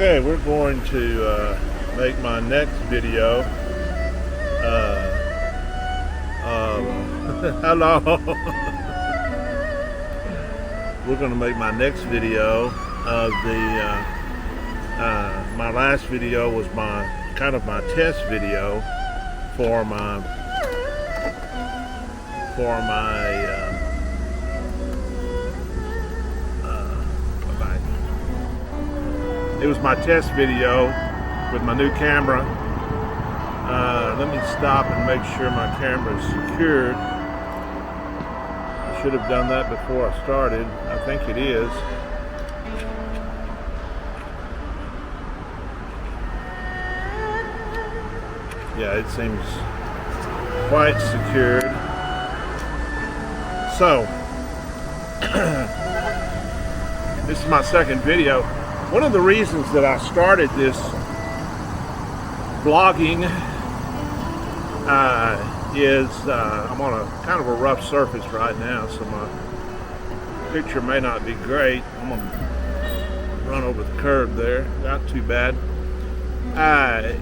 Okay, we're going to make my next video. Hello. We're going to make my next video of the. My last video was my test video for my It was my test video with my new camera. Let me stop and make sure my camera is secured. I should have done that before I started. I think it is. Yeah, it seems quite secured. So, this is my second video. One of the reasons that I started this vlogging is I'm on a kind of a rough surface right now, so my picture may not be great. I'm gonna run over the curb there, not too bad.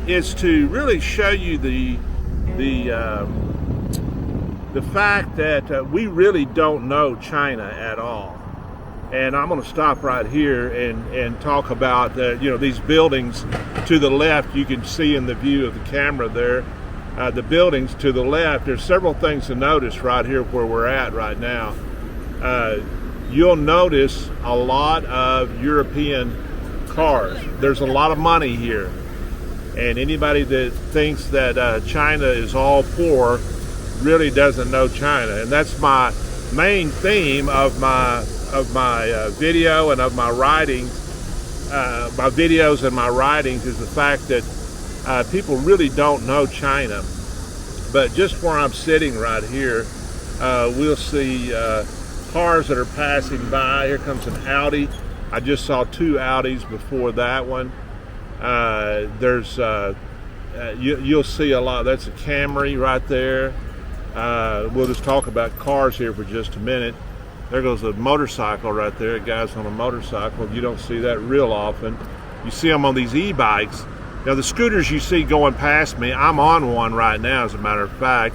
Is to really show you the fact that we really don't know China at all. And I'm going to stop right here and talk about these buildings to the left. You can see in the view of the camera there, the buildings to the left. There's several things to notice right here where we're at right now. You'll notice a lot of European cars. There's a lot of money here. And anybody that thinks that China is all poor really doesn't know China. And that's my main theme of my video and of my writings, my videos and my writings, is the fact that people really don't know China. But just where I'm sitting right here, we'll see cars that are passing by. Here comes an Audi. I just saw two Audis before that one. You'll see a lot. That's a Camry right there. We'll just talk about cars here for just a minute. There goes a motorcycle right there. A guy's on a motorcycle. You don't see that real often. You see them on these e-bikes. Now the scooters you see going past me, I'm on one right now, as a matter of fact.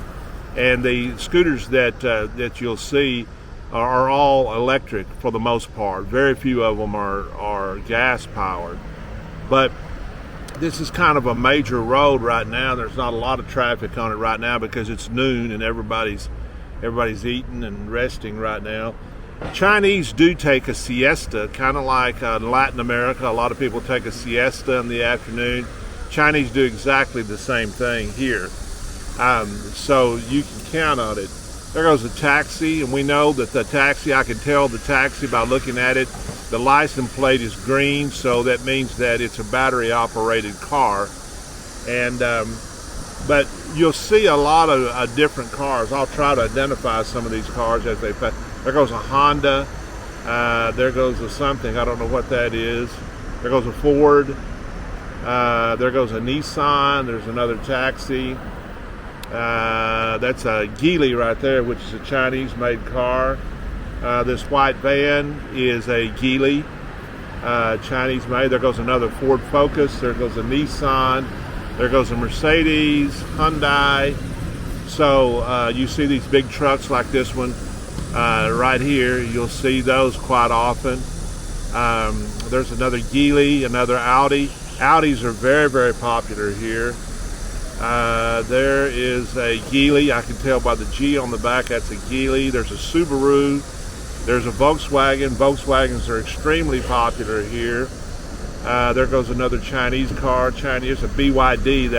And the scooters that you'll see are all electric for the most part. Very few of them are gas powered. But this is kind of a major road right now. There's not a lot of traffic on it right now because it's noon and everybody's eating and resting right now. Chinese do take a siesta, kind of like Latin America. A lot of people take a siesta in the afternoon. Chinese do exactly the same thing here. So you can count on it. There goes a taxi, and we know that the taxi, I can tell the taxi by looking at it. The license plate is green, so that means that it's a battery operated car. And but you'll see a lot of different cars. I'll try to identify some of these cars as they pass. There goes a Honda. There goes a something. I don't know what that is. There goes a Ford. There goes a Nissan. There's another taxi. That's a Geely right there, which is a Chinese-made car. This white van is a Geely, Chinese-made. There goes another Ford Focus. There goes a Nissan. There goes a Mercedes, Hyundai. So you see these big trucks like this one right here. You'll see those quite often. There's another Geely, another Audi. Audis are very, very popular here. There is a Geely. I can tell by the G on the back that's a Geely. There's a Subaru. There's a Volkswagen. Volkswagens are extremely popular here. There goes another Chinese car. Chinese, a BYD.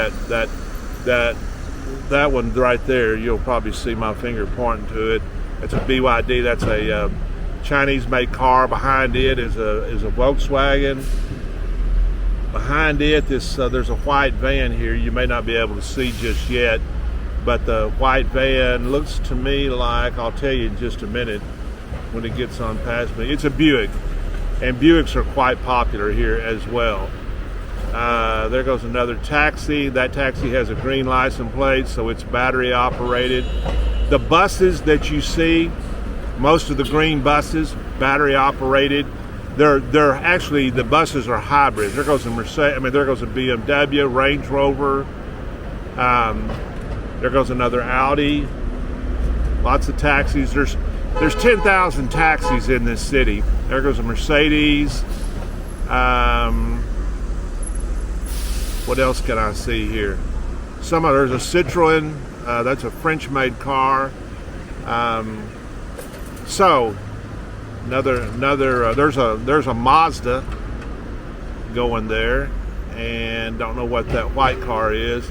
That one right there. You'll probably see my finger pointing to it. It's a BYD. That's a Chinese-made car. Behind it is a Volkswagen. Behind it, there's a white van here. You may not be able to see just yet, but the white van looks to me like, I'll tell you in just a minute when it gets on past me. It's a Buick, and Buicks are quite popular here as well. There goes another taxi. That taxi has a green license plate, so it's battery operated. The buses that you see, most of the green buses, battery operated. they're actually, the buses are hybrids. There goes a Mercedes. I mean, there goes a BMW, Range Rover. There goes another Audi. Lots of taxis. There's 10,000 taxis in this city. There goes a Mercedes. What else can I see here? There's a Citroen. That's a French-made car. So there's a Mazda going there, and don't know what that white car is.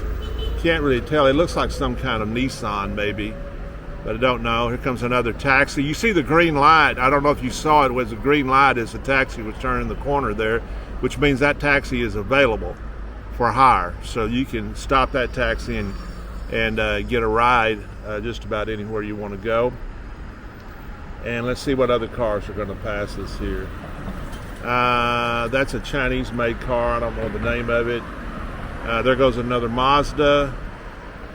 Can't really tell. It looks like some kind of Nissan maybe, but I don't know. Here comes another taxi. You see the green light. I don't know if you saw it. Was the green light as the taxi was turning the corner there, which means that taxi is available for hire. So you can stop that taxi and get a ride just about anywhere you want to go. And let's see what other cars are going to pass us here. That's a Chinese-made car. I don't know the name of it. There goes another Mazda.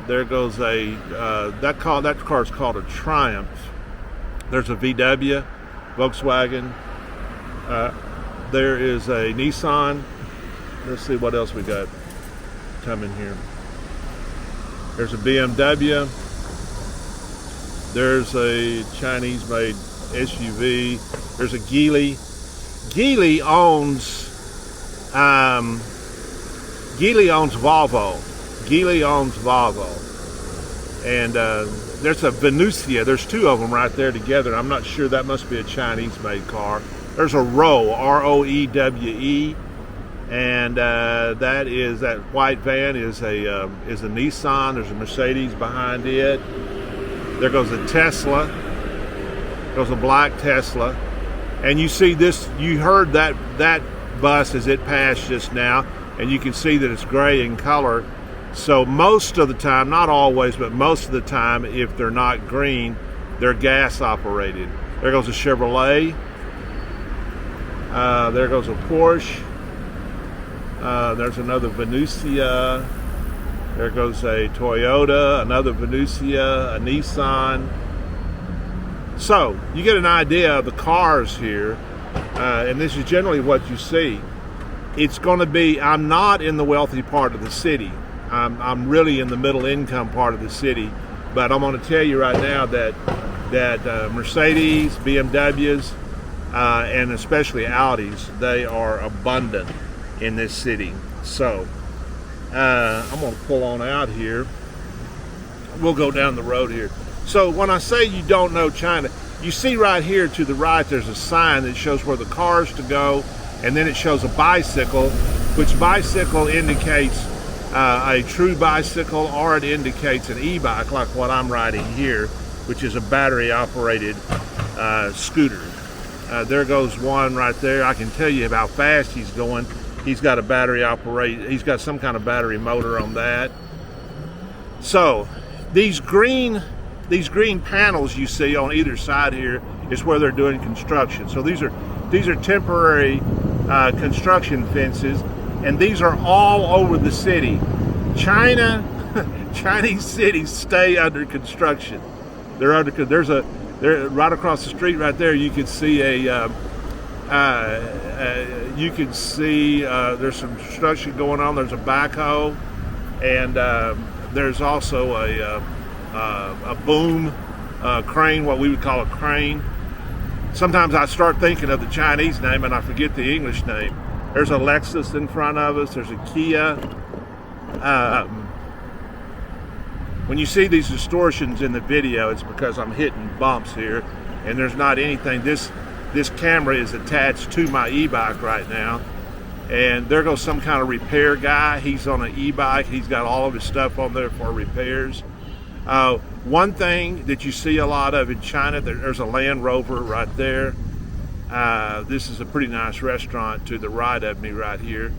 There goes that car is called a Triumph. There's a VW, Volkswagen. There is a Nissan. Let's see what else we got coming here. There's a BMW. There's a Chinese-made SUV. There's a Geely. Geely owns Volvo. Geely owns Volvo. And there's a Venusia. There's two of them right there together. I'm not sure. That must be a Chinese-made car. There's a Rowe, R-O-E-W-E. And that white van is a Nissan. There's a Mercedes behind it. There goes a Tesla. Goes a black Tesla. And you see this, you heard that bus as it passed just now, and you can see that it's gray in color. So most of the time, not always, but most of the time, if they're not green, they're gas operated. There goes a Chevrolet. There goes a Porsche. There's another Venusia. There goes a Toyota, another Venusia, a Nissan. So you get an idea of the cars here, and this is generally what you see. It's going to be, I'm not in the wealthy part of the city. I'm really in the middle income part of the city, but I'm going to tell you right now that Mercedes, BMWs, and especially Audis, they are abundant in this city. So I'm going to pull on out here. We'll go down the road here. So when I say you don't know China, you see right here to the right there's a sign that shows where the cars to go, and then it shows a bicycle, which bicycle indicates a true bicycle, or it indicates an e-bike like what I'm riding here, which is a battery operated scooter. There goes one right there. I can tell you how fast he's going. He's got he's got some kind of battery motor on that. So these green panels you see on either side here is where they're doing construction. So these are temporary construction fences, and these are all over the city. Chinese cities stay under construction. They're right across the street right there. You can see there's some construction going on. There's a backhoe, and there's also a boom crane, what we would call a crane. Sometimes I start thinking of the Chinese name and I forget the English name. There's a Lexus in front of us. There's a Kia. When you see these distortions in the video, it's because I'm hitting bumps here, and there's not anything. This camera is attached to my e-bike right now, and there goes some kind of repair guy. He's on an e-bike. He's got all of his stuff on there for repairs. One thing that you see a lot of in China, there's a Land Rover right there. This is a pretty nice restaurant to the right of me right here,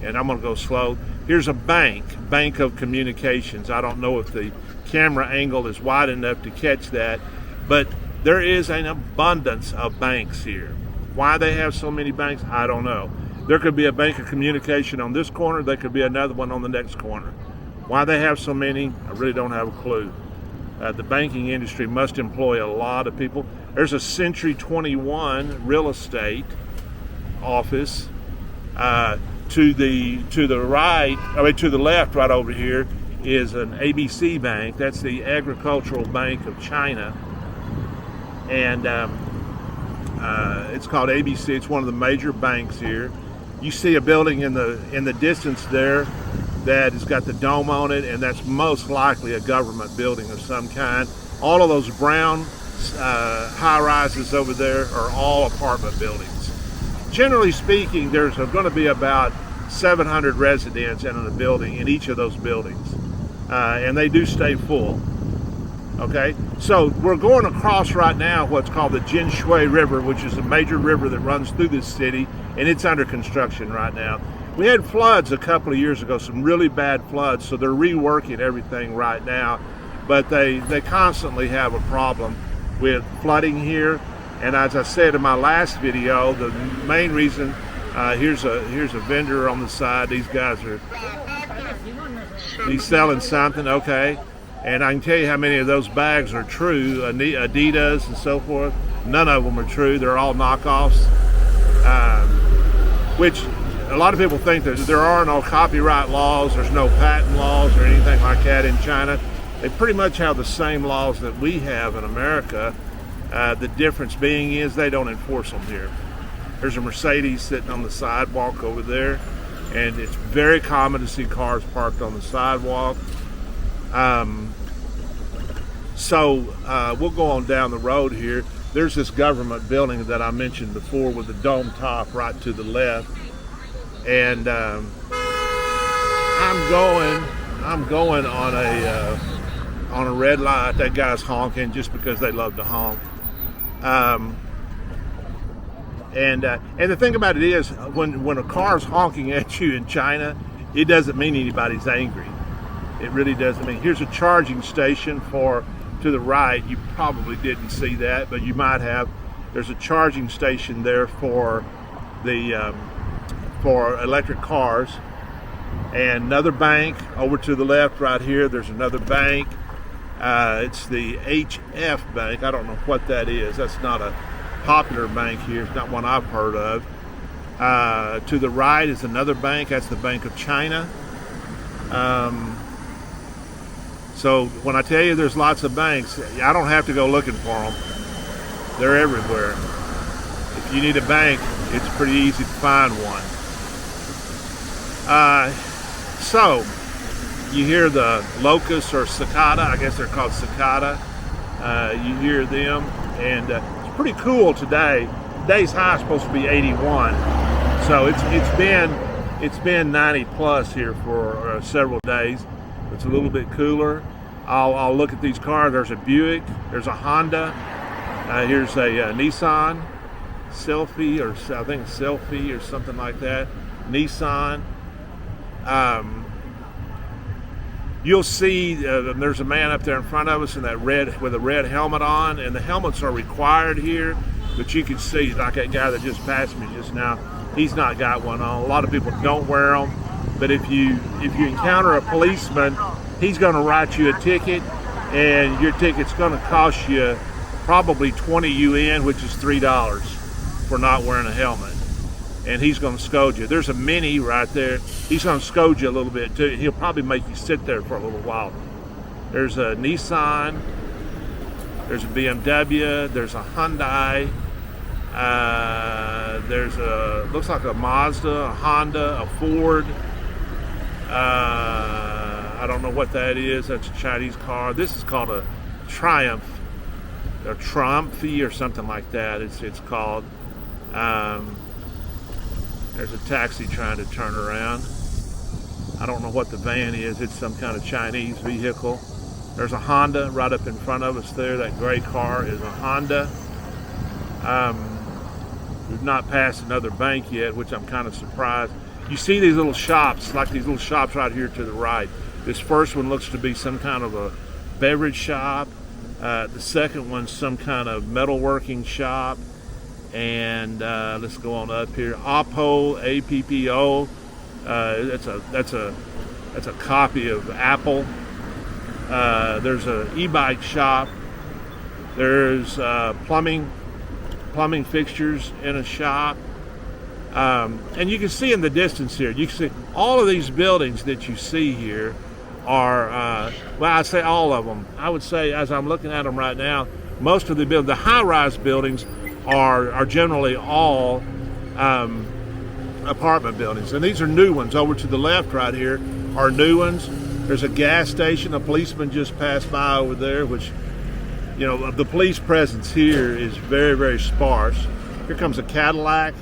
and I'm going to go slow. Here's a Bank of Communications. I don't know if the camera angle is wide enough to catch that, but there is an abundance of banks here. Why they have so many banks, I don't know. There could be a Bank of Communication on this corner. There could be another one on the next corner. Why they have so many, I really don't have a clue. The banking industry must employ a lot of people. There's a Century 21 real estate. office. To the right, to the left, right over here, is an ABC Bank. That's the Agricultural Bank of China, and it's called ABC. It's one of the major banks here. You see a building in the distance there that has got the dome on it, and that's most likely a government building of some kind. All of those brown high rises over there are all apartment buildings. Generally speaking, there's going to be about 700 residents in a building, in each of those buildings, and they do stay full. Okay, so we're going across right now what's called the Jinshui River, which is a major river that runs through this city, and it's under construction right now. We had floods a couple of years ago, some really bad floods, so they're reworking everything right now, but they constantly have a problem with flooding here. And as I said in my last video, the main reason, here's a vendor on the side. These guys he's selling something, okay. And I can tell you how many of those bags are true, Adidas and so forth. None of them are true. They're all knockoffs, which a lot of people think that there are no copyright laws, there's no patent laws or anything like that in China. They pretty much have the same laws that we have in America. The difference being is they don't enforce them here. There's a Mercedes sitting on the sidewalk over there, and it's very common to see cars parked on the sidewalk. We'll go on down the road here. There's this government building that I mentioned before with the dome top right to the left, and I'm going on a red light. That guy's honking just because they love to honk. And the thing about it is, when a car's honking at you in China, it doesn't mean anybody's angry. It really doesn't mean. Here's a charging station to the right. You probably didn't see that, but you might have. There's a charging station there for electric cars. And another bank over to the left right here. There's another bank. It's the HF Bank. I don't know what that is. That's not a popular bank here. It's not one I've heard of. To the right is another bank. That's the Bank of China. So when I tell you there's lots of banks, I don't have to go looking for them. They're everywhere. If you need a bank, it's pretty easy to find one. So you hear the locusts or cicada. I guess they're called cicada. You hear them, and it's pretty cool today. Today's high is supposed to be 81, so it's been 90 plus here for several days. It's a little bit cooler. I'll look at these cars. There's a Buick. There's a Honda. Here's a Nissan Selfie, or I think it's Selfie or something like that. Nissan. You'll see there's a man up there in front of us in that with a red helmet on, and the helmets are required here. But you can see, like that guy that just passed me just now, he's not got one on. A lot of people don't wear them, but if you encounter a policeman, he's going to write you a ticket, and your ticket's going to cost you probably 20 yuan, which is $3 for not wearing a helmet. And he's going to scold you. There's a Mini right there. He's going to scold you a little bit too. He'll probably make you sit there for a little while. There's a Nissan. There's a BMW. There's a Hyundai. Looks like a Mazda, a Honda, a Ford. I don't know what that is. That's a Chinese car. This is called a Triumph, or Trumpy, or something like that. It's called. There's a taxi trying to turn around. I don't know what the van is. It's some kind of Chinese vehicle. There's a Honda right up in front of us there. That gray car is a Honda. We've not passed another bank yet, which I'm kind of surprised. You see these little shops, like these little shops right here to the right. This first one looks to be some kind of a beverage shop. The second one's some kind of metalworking shop. And let's go on up here. Oppo, APPO. That's a copy of Apple. There's a e-bike shop. There's plumbing fixtures in a shop. And you can see in the distance here, you can see all of these buildings that you see here are, well, I say all of them. I would say, as I'm looking at them right now, most of the high-rise buildings are generally all apartment buildings. And these are new ones. Over to the left right here are new ones. There's a gas station. A policeman just passed by over there, which, you know, the police presence here is very, very sparse. Here comes a Cadillac.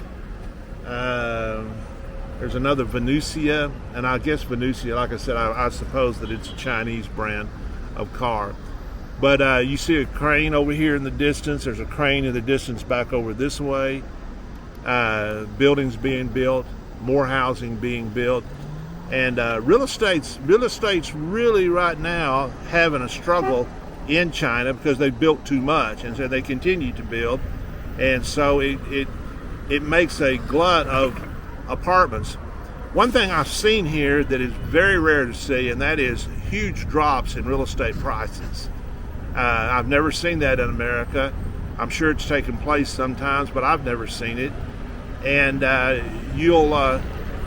There's another Venusia, and I guess Venusia, like I said, I suppose that it's a Chinese brand of car. But you see a crane over here in the distance. There's a crane in the distance back over this way. Buildings being built, more housing being built. And real estate's really right now having a struggle in China because they've built too much, and so they continue to build. And so it makes a glut of apartments. One thing I've seen here that is very rare to see, and that is huge drops in real estate prices. I've never seen that in America. I'm sure it's taken place sometimes, but I've never seen it. And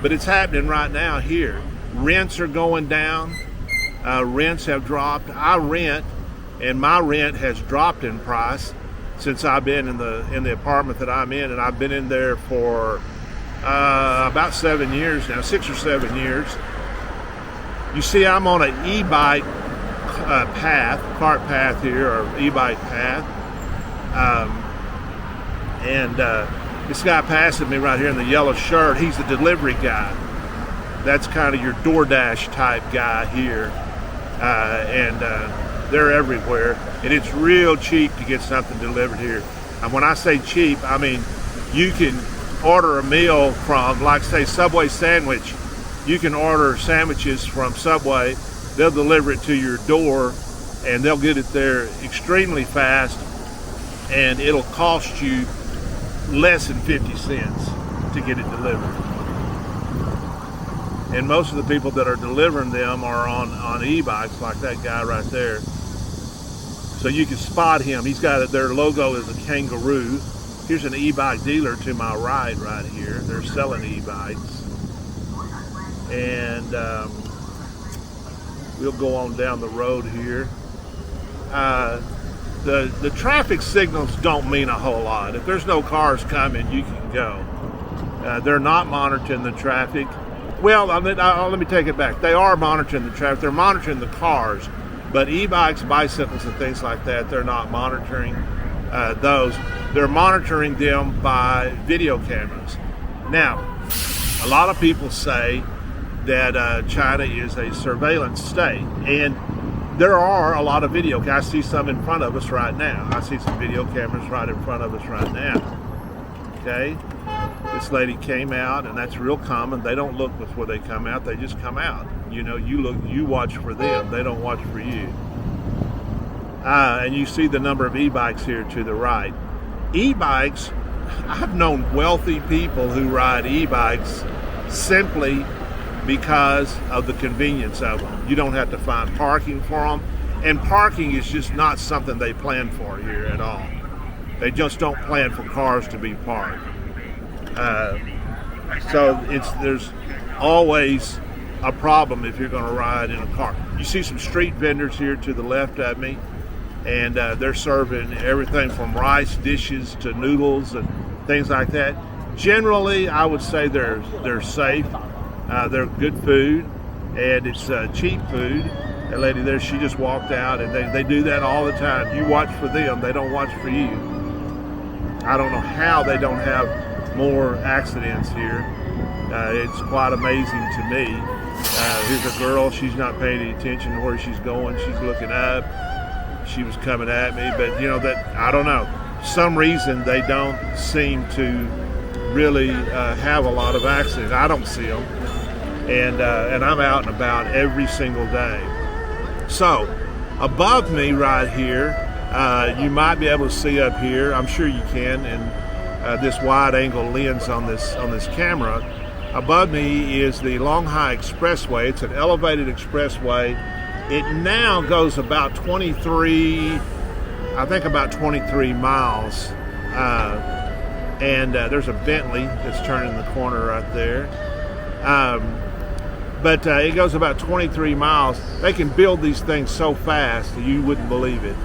but it's happening right now here. Rents are going down. Rents have dropped. I rent, and my rent has dropped in price since I've been in the apartment that I'm in, and I've been in there for about 7 years now, 6 or 7 years. You see, I'm on an e-bike cart path here, or e-bike path, and this guy passing me right here in the yellow shirt, he's the delivery guy. That's kind of your DoorDash type guy here, and they're everywhere, and it's real cheap to get something delivered here. And when I say cheap, I mean you can order a meal from, like, say, Subway sandwich. You can order sandwiches from Subway. They'll deliver it to your door, and they'll get it there extremely fast, and it'll cost you less than 50 cents to get it delivered. And most of the people that are delivering them are on e-bikes, like that guy right there. So you can spot him. He's got their logo is a kangaroo. Here's an e-bike dealer to my right here. They're selling e-bikes. And we'll go on down the road here. The traffic signals don't mean a whole lot. If there's no cars coming, you can go. They're not monitoring the traffic. Well, let me take it back. They are monitoring the traffic. They're monitoring the cars. But e-bikes, bicycles, and things like that, they're not monitoring those. They're monitoring them by video cameras. Now, a lot of people say that China is a surveillance state, and there are a lot of video. I see some in front of us right now. I see some video cameras right in front of us right now. Okay, this lady came out, and that's real common. They don't look before they come out; they just come out. You know, you watch for them. They don't watch for you. And you see the number of e-bikes here to the right. E-bikes, I've known wealthy people who ride e-bikes simply because of the convenience of them. You don't have to find parking for them, and parking is just not something they plan for here at all. They just don't plan for cars to be parked. So there's always a problem if you're going to ride in a car. You see some street vendors here to the left of me, and they're serving everything from rice dishes to noodles and things like that. Generally, I would say they're safe. They're good food, and it's cheap food. That lady there, she just walked out, and they do that all the time. You watch for them, they don't watch for you. I don't know how they don't have more accidents here. It's quite amazing to me. Here's a girl, she's not paying any attention to where she's going. She's looking up. She was coming at me, but you know, that, I don't know. Some reason they don't seem to really have a lot of accidents. I don't see them. And I'm out and about every single day. So above me right here, you might be able to see up here. I'm sure you can, in this wide-angle lens on this camera. Above me is the Longhai Expressway. It's an elevated expressway. It now goes about 23 miles and there's a Bentley that's turning the corner right there. But it goes about 23 miles. They can build these things so fast you wouldn't believe it.